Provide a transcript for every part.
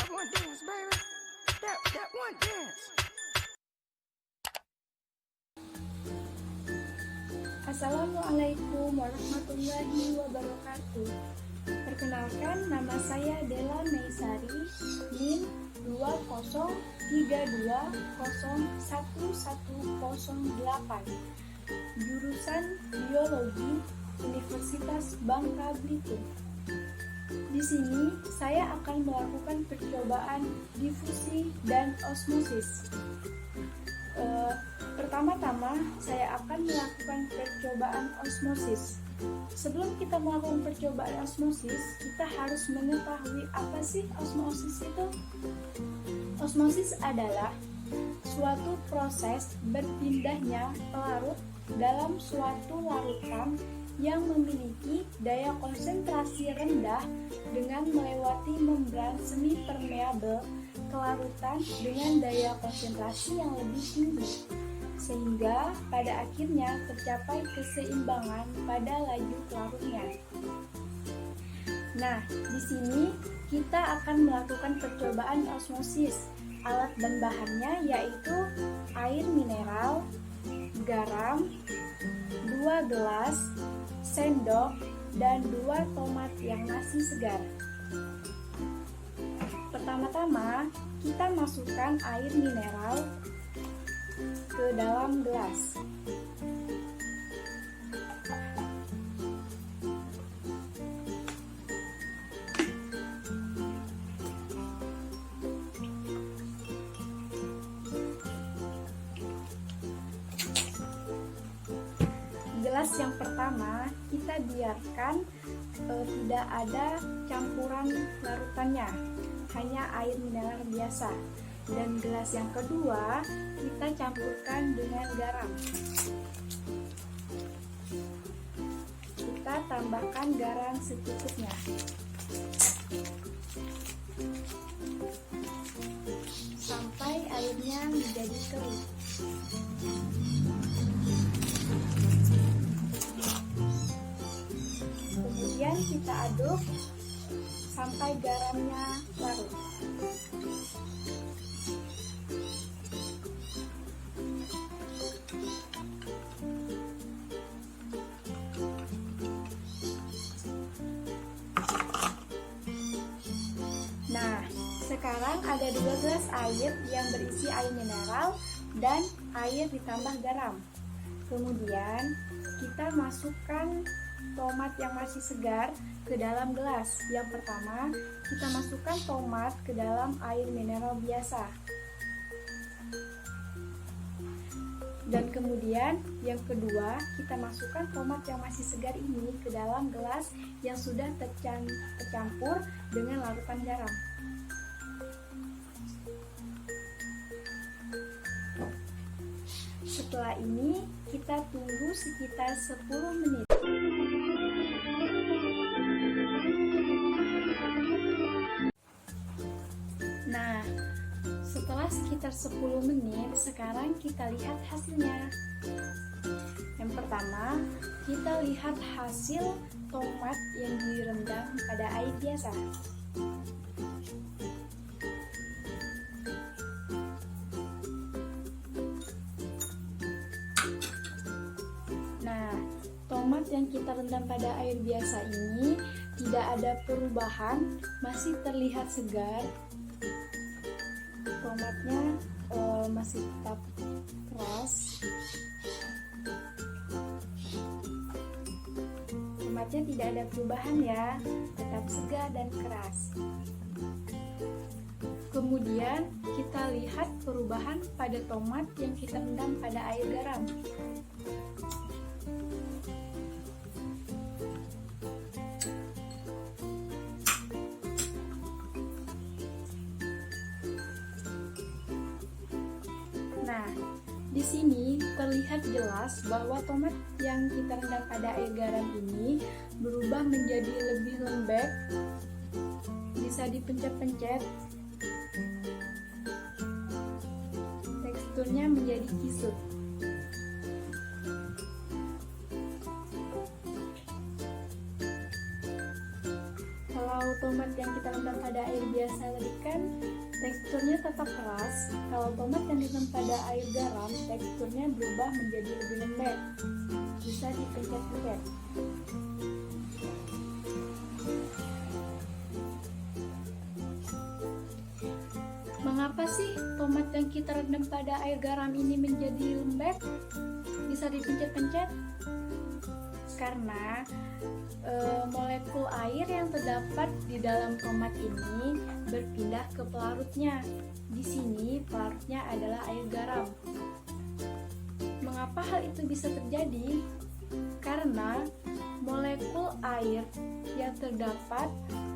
one dance, baby. That one dance. Assalamualaikum warahmatullahi wabarakatuh. Perkenalkan, nama saya Della Meisari, NIM 203201108, jurusan Biologi, Universitas Bangka Belitung. Di sini saya akan melakukan percobaan difusi dan osmosis. Pertama-tama saya akan melakukan percobaan osmosis. Sebelum kita melakukan percobaan osmosis, kita harus mengetahui apa sih osmosis itu. Osmosis adalah suatu proses berpindahnya pelarut dalam suatu larutan yang memiliki daya konsentrasi rendah dengan melewati membran semi permeabel kelarutan dengan daya konsentrasi yang lebih tinggi, sehingga pada akhirnya tercapai keseimbangan pada laju pelarutnya. Nah, di sini kita akan melakukan percobaan osmosis. Alat dan bahannya yaitu air mineral, garam, 2 gelas, sendok, dan 2 tomat yang masih segar. Pertama-tama, kita masukkan air mineral ke dalam gelas. Gelas yang pertama kita biarkan tidak ada campuran larutannya, hanya air mineral biasa. Dan gelas yang kedua kita campurkan dengan garam. Kita tambahkan garam secukupnya. Sampai airnya menjadi kering. Kemudian kita aduk sampai garamnya larut. Nah, sekarang ada 2 gelas air yang berisi air mineral dan air ditambah garam. Kemudian kita masukkan tomat yang masih segar ke dalam gelas. Yang pertama, kita masukkan tomat ke dalam air mineral biasa. Dan kemudian yang kedua, kita masukkan tomat yang masih segar ini ke dalam gelas yang sudah tercampur dengan larutan garam. Setelah ini, kita tunggu sekitar 10 menit. Nah, setelah sekitar 10 menit, sekarang kita lihat hasilnya. Yang pertama, kita lihat hasil tomat yang direndam pada air biasa. Nah, tomat yang kita rendam pada air biasa ini tidak ada perubahan, masih terlihat segar. Tomatnya masih tetap keras. Tomatnya tidak ada perubahan ya, tetap segar dan keras. Kemudian kita lihat perubahan pada tomat yang kita rendam pada air garam. Nah, di sini terlihat jelas bahwa tomat yang kita rendam pada air garam ini berubah menjadi lebih lembek, bisa dipencet-pencet, teksturnya menjadi kisut. Kalau tomat yang kita rendam pada air biasa tadi kan teksturnya tetap keras. Kalau tomat yang direndam pada air garam, teksturnya berubah menjadi lebih lembek. Bisa dipencet-pencet. Mengapa sih tomat yang kita rendam pada air garam ini menjadi lembek? Bisa dipencet-pencet? Karena molekul air yang terdapat di dalam tomat ini berpindah ke pelarutnya. Di sini pelarutnya adalah air garam. Mengapa hal itu bisa terjadi? Karena molekul air yang terdapat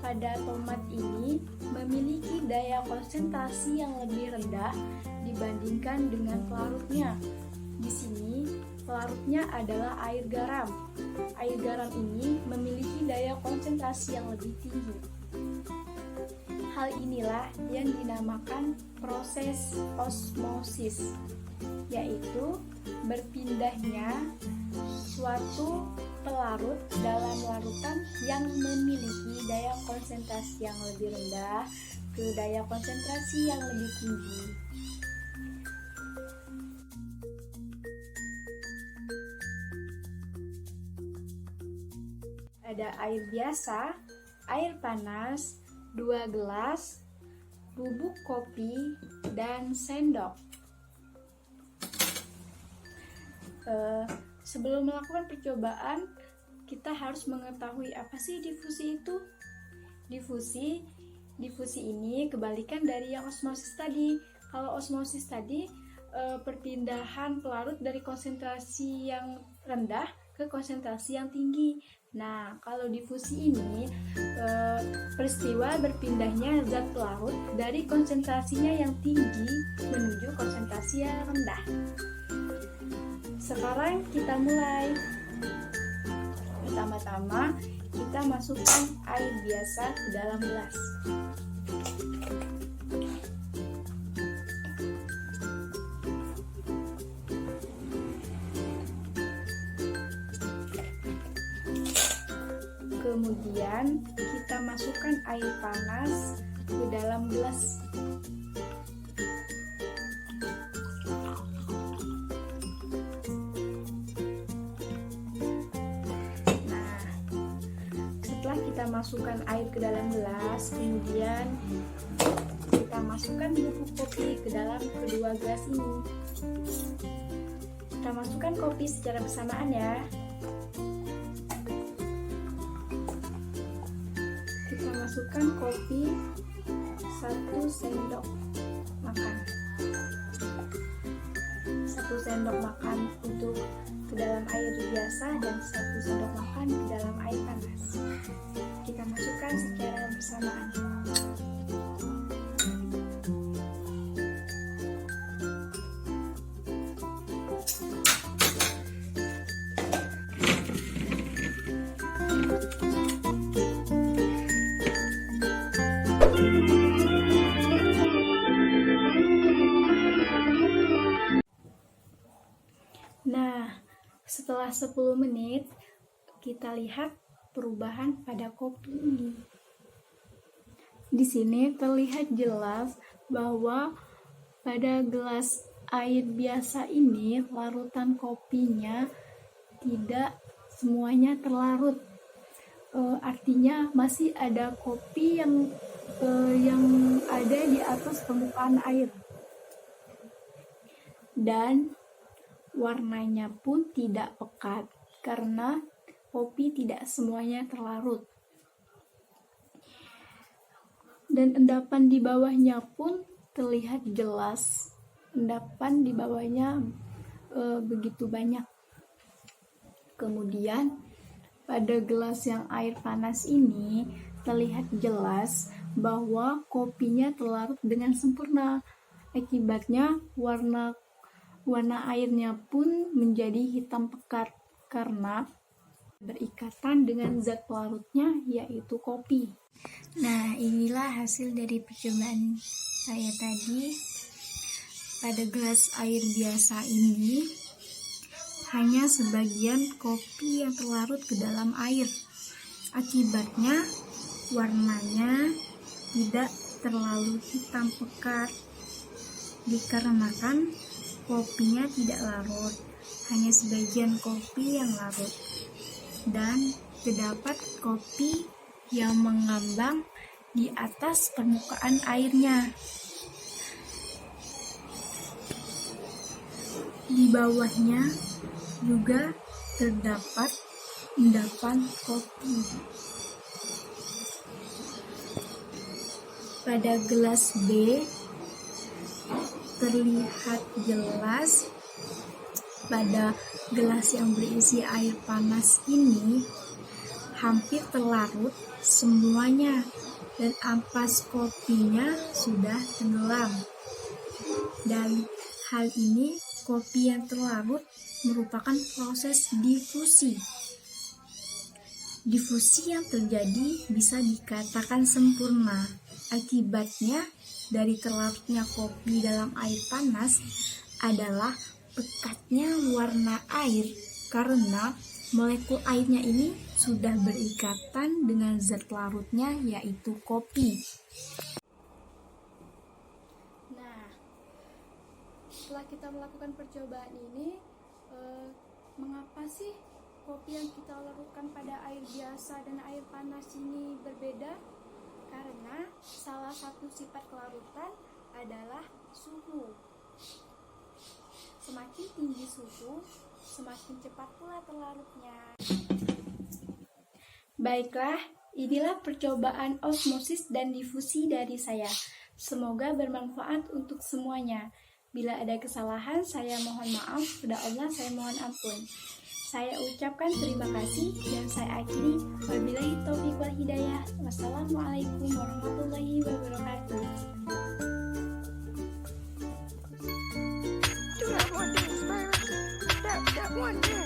pada tomat ini memiliki daya konsentrasi yang lebih rendah dibandingkan dengan pelarutnya. Di sini pelarutnya adalah air garam. Air garam ini memiliki daya konsentrasi yang lebih tinggi. Hal inilah yang dinamakan proses osmosis, yaitu berpindahnya suatu pelarut dalam larutan yang memiliki daya konsentrasi yang lebih rendah ke daya konsentrasi yang lebih tinggi. Ada air biasa, air panas, 2 gelas, bubuk kopi, dan sendok. Sebelum melakukan percobaan, kita harus mengetahui apa sih difusi itu. Difusi ini kebalikan dari yang osmosis tadi. Kalau osmosis tadi perpindahan pelarut dari konsentrasi yang rendah ke konsentrasi yang tinggi. Nah, kalau difusi ini peristiwa berpindahnya zat pelarut dari konsentrasinya yang tinggi menuju konsentrasi yang rendah. Sekarang kita mulai. Pertama-tama kita masukkan air biasa ke dalam gelas. Kemudian kita masukkan air panas ke dalam gelas. Nah, setelah kita masukkan air ke dalam gelas, kemudian kita masukkan bubuk kopi ke dalam kedua gelas ini. Kita masukkan kopi secara bersamaan ya. Masukkan kopi 1 sendok makan. 1 sendok makan untuk ke dalam air biasa dan 1 sendok makan ke dalam air panas. Kita masukkan secara bersamaan. Nah, setelah 10 menit, kita lihat perubahan pada kopi ini. Di sini terlihat jelas bahwa pada gelas air biasa ini, larutan kopinya tidak semuanya terlarut. Artinya masih ada kopi yang ada di atas permukaan air. Dan warnanya pun tidak pekat karena kopi tidak semuanya terlarut. Dan endapan di bawahnya pun terlihat jelas. Endapan di bawahnya begitu banyak. Kemudian pada gelas yang air panas ini terlihat jelas bahwa kopinya terlarut dengan sempurna. Akibatnya warna airnya pun menjadi hitam pekat karena berikatan dengan zat pelarutnya yaitu kopi. Nah, inilah hasil dari percobaan saya tadi. Pada gelas air biasa ini hanya sebagian kopi yang terlarut ke dalam air. Akibatnya warnanya tidak terlalu hitam pekat dikarenakan kopinya tidak larut, hanya sebagian kopi yang larut, dan terdapat kopi yang mengambang di atas permukaan airnya. Di bawahnya juga terdapat endapan kopi. Pada gelas B terlihat jelas pada gelas yang berisi air panas ini hampir terlarut semuanya dan ampas kopinya sudah tenggelam. Dan hal ini kopi yang terlarut merupakan proses difusi. Difusi yang terjadi bisa dikatakan sempurna. Akibatnya dari terlarutnya kopi dalam air panas adalah pekatnya warna air karena molekul airnya ini sudah berikatan dengan zat larutnya yaitu kopi. Nah, setelah kita melakukan percobaan ini, mengapa sih kopi yang kita larutkan pada air biasa dan air panas ini berbeda? Karena salah satu sifat kelarutan adalah suhu. Semakin tinggi suhu, semakin cepat pula terlarutnya. Baiklah, inilah percobaan osmosis dan difusi dari saya. Semoga bermanfaat untuk semuanya. Bila ada kesalahan, saya mohon maaf. Kepada Allah, saya mohon ampun. Saya ucapkan terima kasih dan saya akhiri. Wabillahi taufiq wal hidayah. Wassalamualaikum warahmatullahi wabarakatuh. Do that one dance, baby. That one dance.